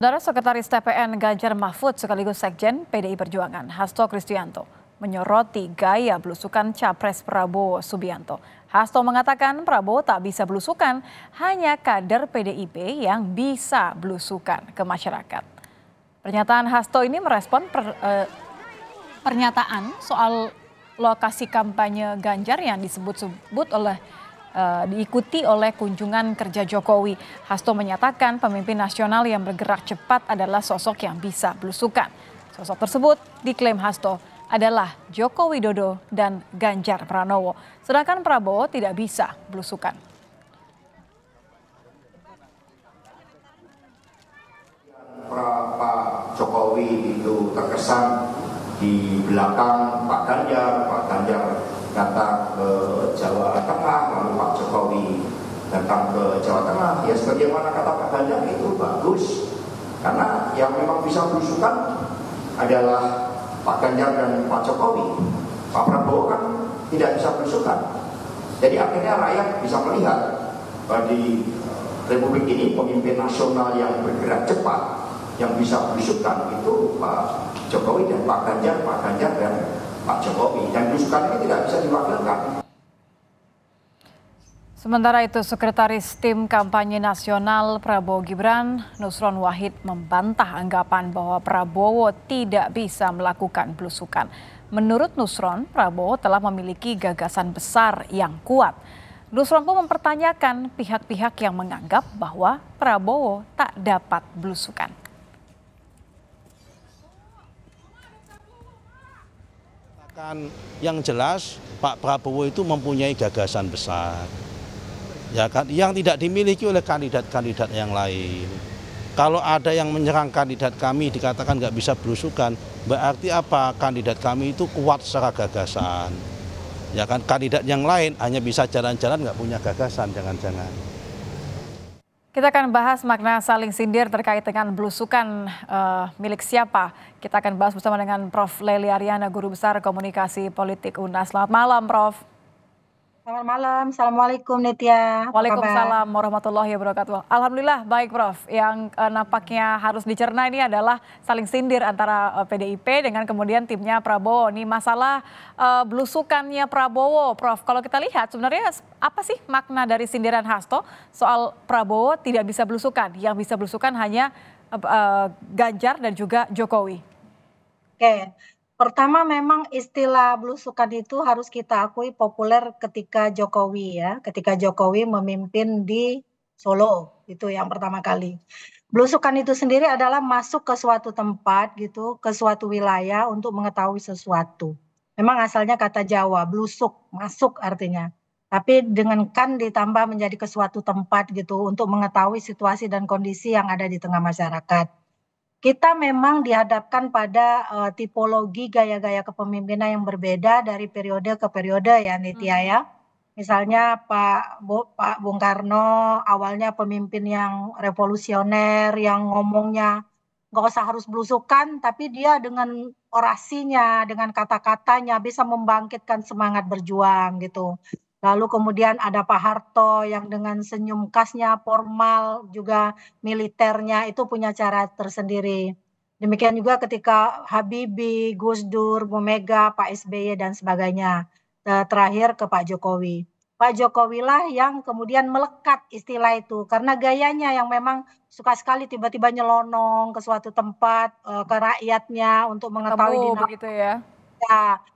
Saudara Sekretaris TPN Ganjar Mahfud sekaligus Sekjen PDI Perjuangan Hasto Kristianto menyoroti gaya belusukan Capres Prabowo Subianto. Hasto mengatakan Prabowo tak bisa belusukan, hanya kader PDIP yang bisa belusukan ke masyarakat. Pernyataan Hasto ini merespon pernyataan soal lokasi kampanye Ganjar yang disebut-sebut diikuti oleh kunjungan kerja Jokowi. Hasto menyatakan pemimpin nasional yang bergerak cepat adalah sosok yang bisa belusukan. Sosok tersebut diklaim Hasto adalah Joko Widodo dan Ganjar Pranowo. Sedangkan Prabowo tidak bisa belusukan. Pak Jokowi itu terkesan di belakang Pak Ganjar datang ke Jawa Tengah, lalu Pak Jokowi datang ke Jawa Tengah. Ya sebagaimana kata Pak Ganjar itu bagus, karena yang memang bisa belusukan adalah Pak Ganjar dan Pak Jokowi. Pak Prabowo kan tidak bisa belusukan. Jadi akhirnya rakyat bisa melihat bahwa di Republik ini pemimpin nasional yang bergerak cepat, yang bisa belusukan itu Pak Jokowi dan Pak Ganjar dan Pak Jokowi, dan belusukan ini tidak bisa diwakilkan. Sementara itu, Sekretaris Tim Kampanye Nasional Prabowo Gibran, Nusron Wahid membantah anggapan bahwa Prabowo tidak bisa melakukan belusukan. Menurut Nusron, Prabowo telah memiliki gagasan besar yang kuat. Nusron pun mempertanyakan pihak-pihak yang menganggap bahwa Prabowo tak dapat belusukan. Yang jelas Pak Prabowo itu mempunyai gagasan besar, ya kan, yang tidak dimiliki oleh kandidat-kandidat yang lain. Kalau ada yang menyerang kandidat kami dikatakan nggak bisa belusukan, berarti apa? Kandidat kami itu kuat secara gagasan, ya kan. Kandidat yang lain hanya bisa jalan-jalan, nggak punya gagasan, jangan-jangan. Kita akan bahas makna saling sindir terkait dengan belusukan milik siapa. Kita akan bahas bersama dengan Prof. Lely Aryana, Guru Besar Komunikasi Politik UNAS. Selamat malam, Prof. Selamat malam, Assalamualaikum Nitya. Waalaikumsalam warahmatullahi wabarakatuh. Alhamdulillah baik, Prof. Yang nampaknya harus dicerna ini adalah saling sindir antara PDIP dengan kemudian timnya Prabowo. Ini masalah belusukannya Prabowo, Prof. Kalau kita lihat sebenarnya apa sih makna dari sindiran Hasto soal Prabowo tidak bisa belusukan? Yang bisa belusukan hanya Ganjar dan juga Jokowi. Oke. Pertama memang istilah belusukan itu harus kita akui populer ketika Jokowi ya, ketika Jokowi memimpin di Solo, itu yang pertama kali. Belusukan itu sendiri adalah masuk ke suatu tempat gitu, ke suatu wilayah untuk mengetahui sesuatu. Memang asalnya kata Jawa, belusuk, masuk artinya. Tapi dengan kan ditambah menjadi ke suatu tempat gitu untuk mengetahui situasi dan kondisi yang ada di tengah masyarakat. Kita memang dihadapkan pada tipologi gaya-gaya kepemimpinan yang berbeda dari periode ke periode ya Nitya ya. Misalnya Pak Bung Karno awalnya pemimpin yang revolusioner, yang ngomongnya nggak usah harus belusukan, tapi dia dengan orasinya, dengan kata-katanya bisa membangkitkan semangat berjuang gitu. Lalu kemudian ada Pak Harto yang dengan senyum khasnya formal juga militernya itu punya cara tersendiri. Demikian juga ketika Habibie, Gus Dur, Bu Mega, Pak SBY dan sebagainya. Terakhir ke Pak Jokowi. Pak Jokowi lah yang kemudian melekat istilah itu karena gayanya yang memang suka sekali tiba-tiba nyelonong ke suatu tempat ke rakyatnya untuk mengetahui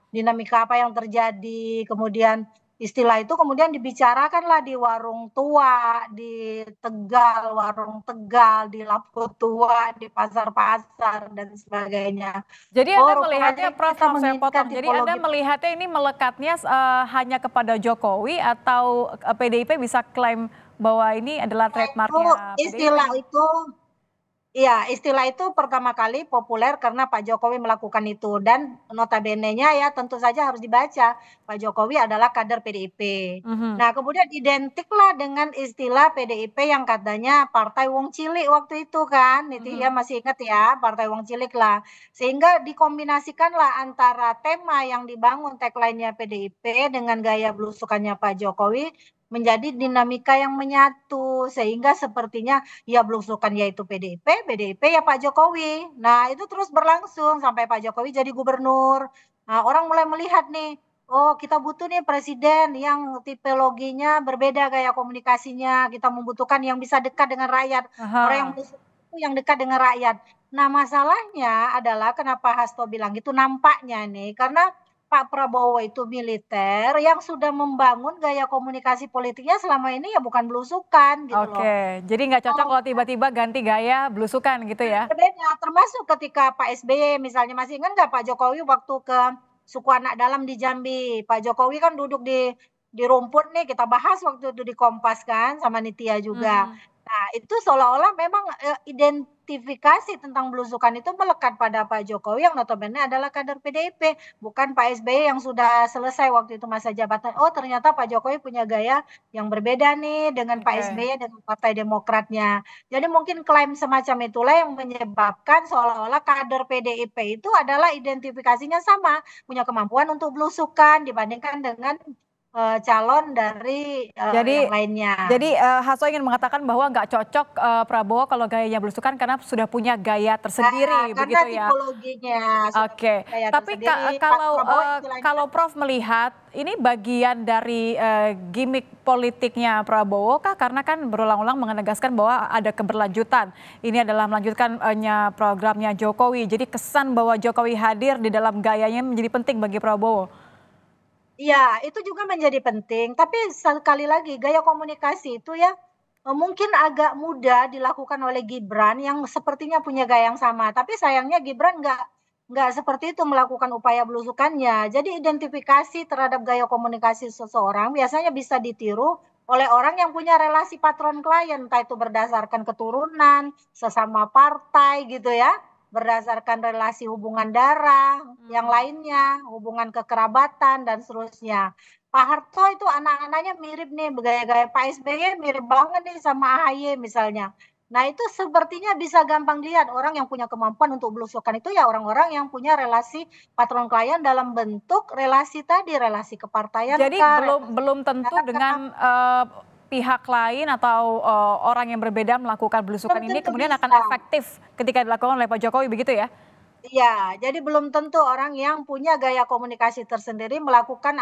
dinamika apa yang terjadi, kemudian istilah itu kemudian dibicarakanlah di warung tua, di Tegal, warung Tegal, di Lampu Tua, di pasar-pasar dan sebagainya. Jadi Anda melihatnya, Prof, saya potong. Jadi Anda melihatnya ini melekatnya hanya kepada Jokowi atau PDIP bisa klaim bahwa ini adalah trademarknya PDIP? Istilah itu pertama kali populer karena Pak Jokowi melakukan itu dan notabene-nya ya tentu saja harus dibaca Pak Jokowi adalah kader PDIP. Nah kemudian identiklah dengan istilah PDIP yang katanya Partai Wong Cilik waktu itu kan, itu ya masih ingat ya Partai Wong Cilik lah. Sehingga dikombinasikanlah antara tema yang dibangun tagline-nya PDIP dengan gaya belusukannya Pak Jokowi menjadi dinamika yang menyatu sehingga sepertinya ya belusukan yaitu PDIP, PDIP ya Pak Jokowi. Nah, itu terus berlangsung sampai Pak Jokowi jadi gubernur. Nah, orang mulai melihat nih, oh kita butuh nih presiden yang tipologinya berbeda gaya komunikasinya. Kita membutuhkan yang bisa dekat dengan rakyat. Orang yang Aha. belusukan itu yang dekat dengan rakyat. Nah, masalahnya adalah kenapa Hasto bilang gitu nampaknya nih karena Pak Prabowo itu militer yang sudah membangun gaya komunikasi politiknya selama ini ya bukan belusukan gitu loh. Oke, jadi nggak cocok Oh, kalau tiba-tiba ganti gaya belusukan gitu ya? berbeda, termasuk ketika Pak SBY misalnya masih ingat nggak Pak Jokowi waktu ke suku anak dalam di Jambi. Pak Jokowi kan duduk di rumput nih kita bahas waktu itu di Kompas kan sama Nitya juga. Mhm. Nah, itu seolah-olah memang identifikasi tentang belusukan itu melekat pada Pak Jokowi yang notabene adalah kader PDIP, bukan Pak SBY yang sudah selesai waktu itu masa jabatan. Oh, ternyata Pak Jokowi punya gaya yang berbeda nih dengan Pak Oke. SBY dengan Partai Demokratnya. Jadi mungkin klaim semacam itulah yang menyebabkan seolah-olah kader PDIP itu adalah identifikasinya sama, punya kemampuan untuk belusukan dibandingkan dengan calon dari yang Jadi lainnya. jadi, Hasto ingin mengatakan bahwa nggak cocok, Prabowo kalau gayanya belusukan karena sudah punya gaya Nah, tersendiri karena begitu ya? tipologinya sudah punya Oke, gaya tapi tersendiri, Pak kalau, Prabowo istilahnya kalau kan Prof melihat ini bagian dari, gimik politiknya Prabowo kah? Karena kan berulang-ulang menegaskan bahwa ada keberlanjutan. Ini adalah melanjutkan, programnya Jokowi. Jadi kesan bahwa Jokowi hadir di dalam gayanya menjadi penting bagi Prabowo. iya, itu juga menjadi penting, tapi sekali lagi gaya komunikasi itu ya, mungkin agak mudah dilakukan oleh Gibran yang sepertinya punya gaya yang sama, tapi sayangnya Gibran nggak seperti itu melakukan upaya belusukannya. Jadi identifikasi terhadap gaya komunikasi seseorang biasanya bisa ditiru oleh orang yang punya relasi patron klien, entah itu berdasarkan keturunan, sesama partai gitu ya, berdasarkan relasi hubungan darah, yang Mmm. lainnya, hubungan kekerabatan dan seterusnya. Pak Harto itu anak-anaknya mirip nih, gaya-gaya Pak SBY mirip banget nih sama AHY misalnya. Nah, itu sepertinya bisa gampang dilihat orang yang punya kemampuan untuk belusukan itu ya orang-orang yang punya relasi patron klien dalam bentuk relasi tadi, relasi kepartaian Jadi kah, belum relasi belum tentu negara kah, dengan, pihak lain atau, orang yang berbeda melakukan belusukan belum ini tentu kemudian akan bisa. efektif ketika dilakukan oleh Pak Jokowi begitu ya? Iya, jadi belum tentu orang yang punya gaya komunikasi tersendiri melakukan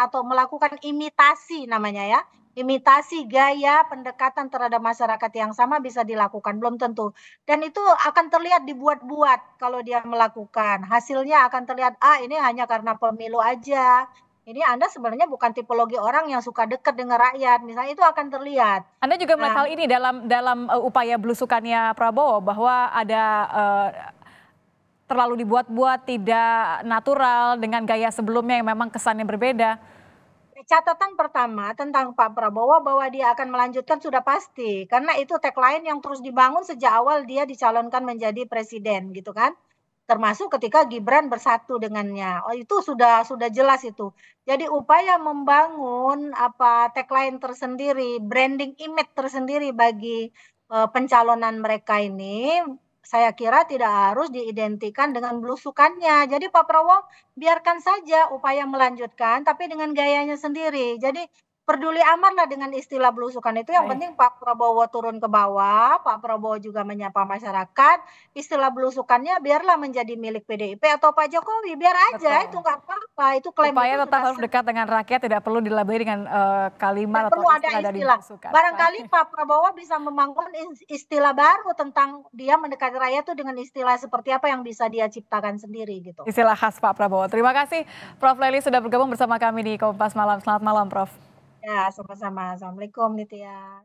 imitasi namanya ya. Imitasi gaya pendekatan terhadap masyarakat yang sama bisa dilakukan, belum tentu. Dan itu akan terlihat dibuat-buat kalau dia melakukan. Hasilnya akan terlihat, ah ini hanya karena pemilu aja. Ini Anda sebenarnya bukan tipologi orang yang suka dekat dengan rakyat. Misalnya itu akan terlihat. Anda juga melihat Nah, hal ini dalam dalam, upaya belusukannya Prabowo bahwa ada, terlalu dibuat-buat, tidak natural dengan gaya sebelumnya yang memang kesannya berbeda? catatan pertama tentang Pak Prabowo bahwa dia akan melanjutkan sudah pasti, karena itu tagline yang terus dibangun sejak awal dia dicalonkan menjadi presiden gitu kan. Termasuk ketika Gibran bersatu dengannya. Oh itu sudah jelas itu. Jadi upaya membangun apa tagline tersendiri, branding image tersendiri bagi pencalonan mereka ini saya kira tidak harus diidentikan dengan belusukannya. Jadi Pak Prabowo biarkan saja upaya melanjutkan, tapi dengan gayanya sendiri. Jadi peduli amatlah dengan istilah belusukan itu, yang Baik. penting Pak Prabowo turun ke bawah, Pak Prabowo juga menyapa masyarakat, istilah belusukannya biarlah menjadi milik PDIP atau Pak Jokowi, biar aja itu Betul. nggak apa-apa, itu klaim itu Upaya tetap sudah harus sah. dekat dengan rakyat, tidak perlu dilabeli dengan, Nggak kalimat atau perlu ada istilah dari istilah. belusukan. Barangkali Baik. Pak Prabowo bisa membangun istilah baru tentang dia mendekati rakyat itu dengan istilah seperti apa yang bisa dia ciptakan sendiri gitu. Istilah khas Pak Prabowo. Terima kasih Prof. Lely sudah bergabung bersama kami di Kompas Malam. Selamat malam, Prof. Ya, sama-sama. Assalamualaikum Nitya.